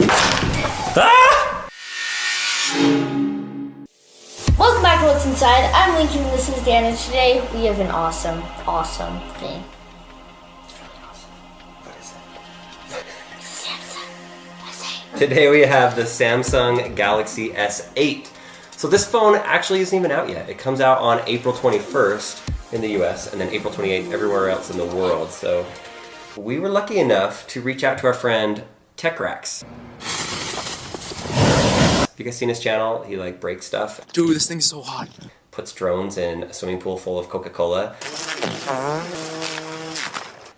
Ah! Welcome back to What's Inside. I'm Lincoln, this is Dan, and today we have an awesome thing. It's really awesome. What is it? It's a Samsung S8. Today we have the Samsung Galaxy S8. So this phone actually isn't even out yet. It comes out on April 21st in the US and then April 28th everywhere else in the world. So we were lucky enough to reach out to our friend Techrax. Have you guys seen his channel? He like breaks stuff. Dude, this thing's so hot. Puts drones in a swimming pool full of Coca-Cola.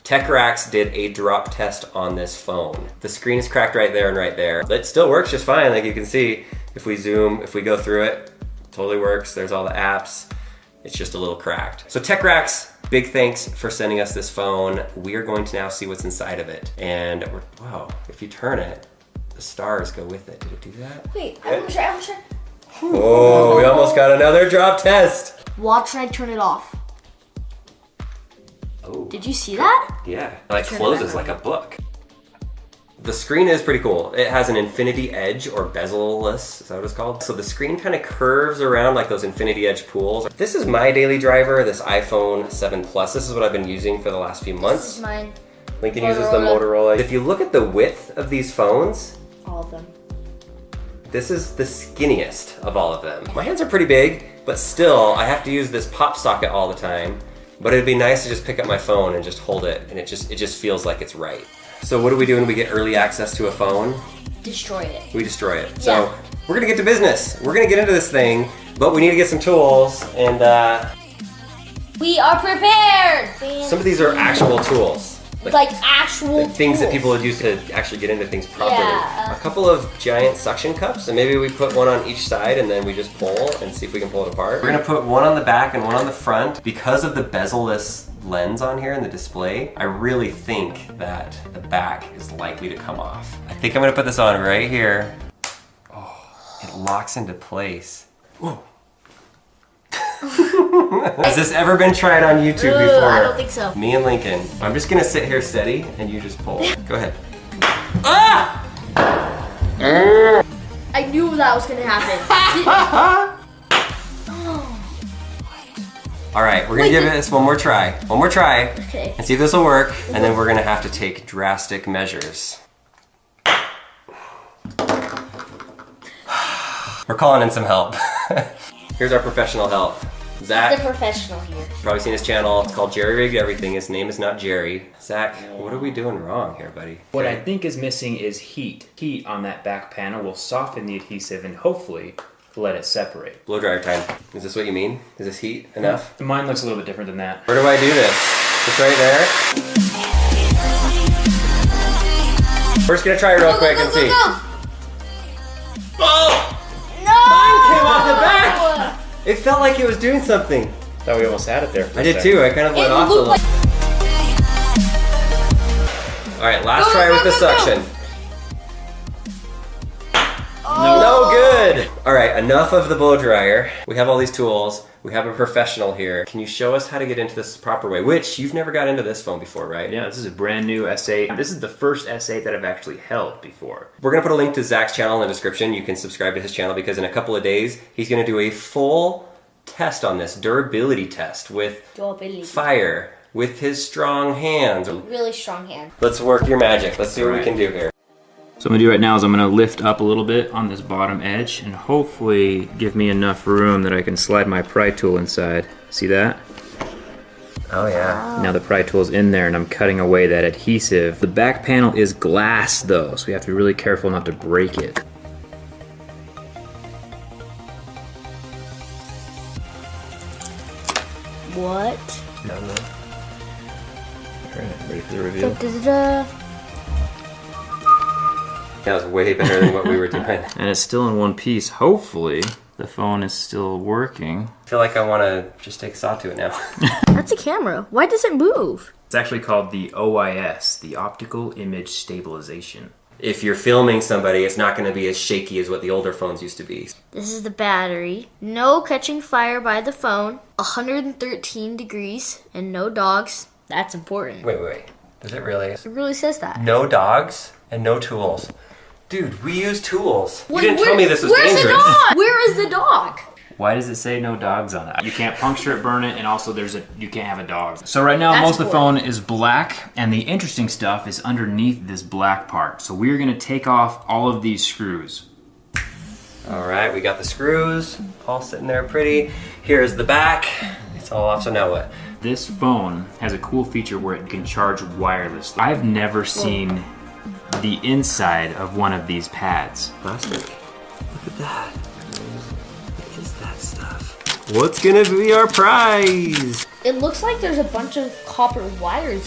Techrax did a drop test on this phone. The screen is cracked right there and right there. It still works just fine, like you can see. If we zoom, if we go through it, totally works. There's all the apps. It's just a little cracked. So Techrax, big thanks for sending us this phone. We are going to now see what's inside of it. And wow, if you turn it, the stars go with it. Did it do that? Wait, I'm sure. Oh, we almost got another drop test. Watch when I turn it off. Oh. Did you see that? Yeah, it like closes like a book. The screen is pretty cool. It has an infinity edge or bezel-less, is that what it's called? So the screen kind of curves around like those infinity edge pools. This is my daily driver, this iPhone 7 Plus. This is what I've been using for the last few months. This is mine. Lincoln uses the Motorola. If you look at the width of these phones, All of them. this is the skinniest of all of them. My hands are pretty big, but still I have to use this pop socket all the time. But it'd be nice to just pick up my phone and just hold it, and it just feels like it's right. So what do we do when we get early access to a phone? Destroy it. We destroy it. So we're gonna get to business. We're gonna get into this thing, but we need to get some tools, and We are prepared! some of these are actual tools. Like actual things that tools. people would use to actually get into things properly. Yeah. A couple of giant suction cups, and maybe we put one on each side and then we just pull and see if we can pull it apart. We're gonna put one on the back and one on the front. Because of the bezel-less lens on here in the display, I really think that the back is likely to come off. I think I'm gonna put this on right here. Oh, it locks into place. Whoa. Has this ever been tried on YouTube before? I don't think so. Me and Lincoln. I'm just gonna sit here steady and you just pull. Go ahead. Ah! I knew that was gonna happen. All right, we're gonna give this one more try. One more try. Okay. And see if this will work. And then we're gonna have to take drastic measures. We're calling in some help. Here's our professional help. Zach. The professional here. You've probably seen his channel. It's called Jerry Rigged Everything. His name is not Jerry. Zach, what are we doing wrong here, buddy? What I think is missing is heat. Heat on that back panel will soften the adhesive and hopefully let it separate. Blow dryer time. Is this what you mean? Is this heat enough? Mine looks a little bit different than that. Where do I do this? Just right there? We're just gonna try it real quick and see. Oh! No! Mine came off the back! It felt like it was doing something. Thought we almost had it there. For I a did second. too. I kind of let off a little. Like... All right, last try with the suction. Oh. No good. All right, enough of the blow dryer. We have all these tools. We have a professional here. Can you show us how to get into this the proper way? Which you've never got into this phone before, right? Yeah, this is a brand new S8. This is the first S8 that I've actually held before. We're gonna put a link to Zach's channel in the description. You can subscribe to his channel because in a couple of days, he's gonna do a full test on this, durability test with fire, with his strong hands. Really strong hand. Let's work your magic. Let's see what we can do here. So what I'm gonna do right now is I'm gonna lift up a little bit on this bottom edge and hopefully give me enough room that I can slide my pry tool inside. See that? Oh yeah. Now the pry tool's in there and I'm cutting away that adhesive. The back panel is glass though, so we have to be really careful not to break it. What? No. Alright, ready for the reveal? That was way better than what we were doing. And it's still in one piece. Hopefully the phone is still working. I feel like I want to just take a saw to it now. That's a camera. Why does it move? It's actually called the OIS, the Optical Image Stabilization. If you're filming somebody, it's not going to be as shaky as what the older phones used to be. This is the battery. No catching fire by the phone. 113 degrees and no dogs. That's important. Wait. Does it really? It really says that. No dogs and no tools. Dude, we use tools. Wait, you didn't tell me this was dangerous. Where's the dog? Where is the dog? Why does it say no dogs on it? You can't puncture it, burn it, and also you can't have a dog. So right now, That's most of the cool. phone is black, and the interesting stuff is underneath this black part. So we're gonna take off all of these screws. All right, we got the screws all sitting there pretty. Here's the back. It's all off, so now what? This phone has a cool feature where it can charge wirelessly. I've never seen the inside of one of these pads. Plastic. Look at that. What is that stuff? What's gonna be our prize? It looks like there's a bunch of copper wires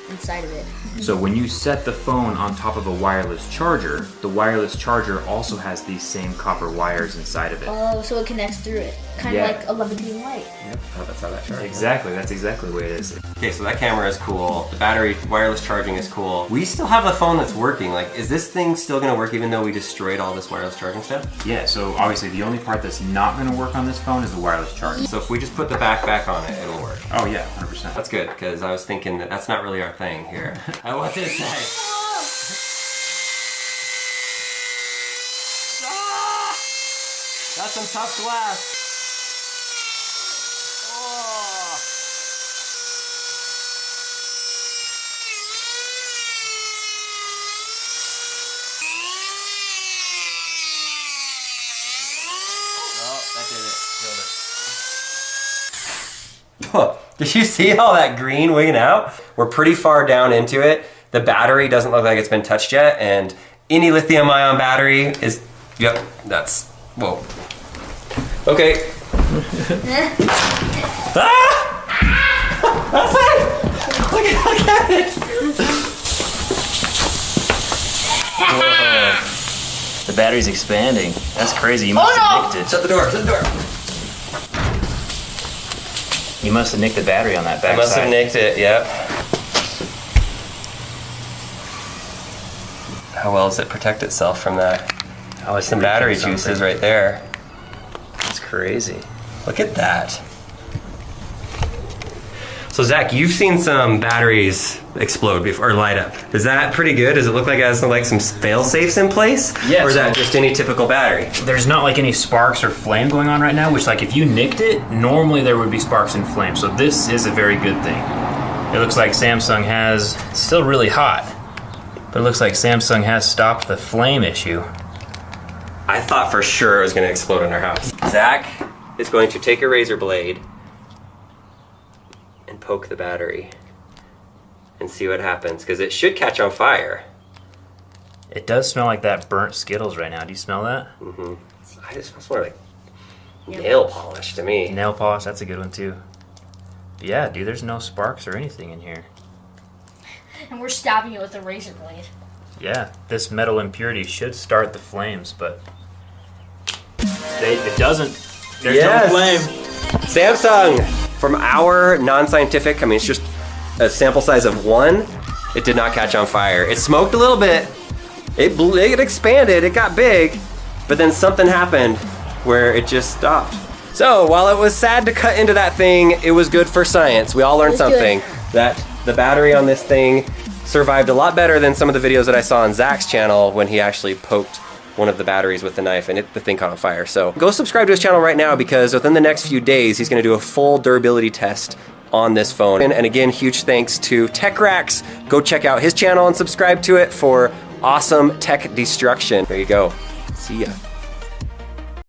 inside of it. So when you set the phone on top of a wireless charger, the wireless charger also has these same copper wires inside of it. Oh, so it connects through it. Kind of Yeah. like a levitating light. Yep, oh, that's how that charges. Exactly, that's exactly the way it is. Okay, so that camera is cool. The battery, wireless charging is cool. We still have the phone that's working. Like, is this thing still gonna work even though we destroyed all this wireless charging stuff? Yeah, so obviously the only part that's not gonna work on this phone is the wireless charger. So if we just put the back on it, it'll work. Oh yeah, 100%. That's good, because I was thinking that that's not really our thing here. What's it say? Ah! That's some tough glass. Oh. Oh, that did it. Killed it. Did you see all that green wigging out? We're pretty far down into it. The battery doesn't look like it's been touched yet, and any lithium ion battery is, yep, that's, whoa. Okay. Ah! That's it! Look at it! Whoa. The battery's expanding. That's crazy. You must have nicked it. Shut the door, shut the door. You must have nicked the battery on that back I must have side. nicked it, yep. How well does it protect itself from that? Oh, it's Some leaking battery something. juices right there. That's crazy. Look at that. So Zach, you've seen some batteries explode before, or light up. Is that pretty good? Does it look like it has like some fail safes in place? Yeah, Or is that so- just any typical battery? There's not like any sparks or flame going on right now, which like if you nicked it, normally there would be sparks and flame. So this is a very good thing. It looks like Samsung has, it's still really hot, but it looks like Samsung has stopped the flame issue. I thought for sure it was going to explode in our house. Zach is going to take a razor blade and poke the battery and see what happens, because it should catch on fire. It does smell like that burnt Skittles right now. Do you smell that? I just smells more like nail polish to me. Nail polish, that's a good one too. But yeah, dude, there's no sparks or anything in here. And we're stabbing it with a razor blade. Yeah, this metal impurity should start the flames, but it doesn't. There's Yes. no flame. Samsung, from our non-scientific, I mean, it's just a sample size of 1, it did not catch on fire. It smoked a little bit, it expanded, it got big, but then something happened where it just stopped. So while it was sad to cut into that thing, it was good for science. We all learned It was something, that the battery on this thing survived a lot better than some of the videos that I saw on Zach's channel when he actually poked one of the batteries with the knife and the thing caught on fire. So go subscribe to his channel right now, because within the next few days, he's gonna do a full durability test on this phone. And again, huge thanks to Techrax. Go check out his channel and subscribe to it for awesome tech destruction. There you go. See ya.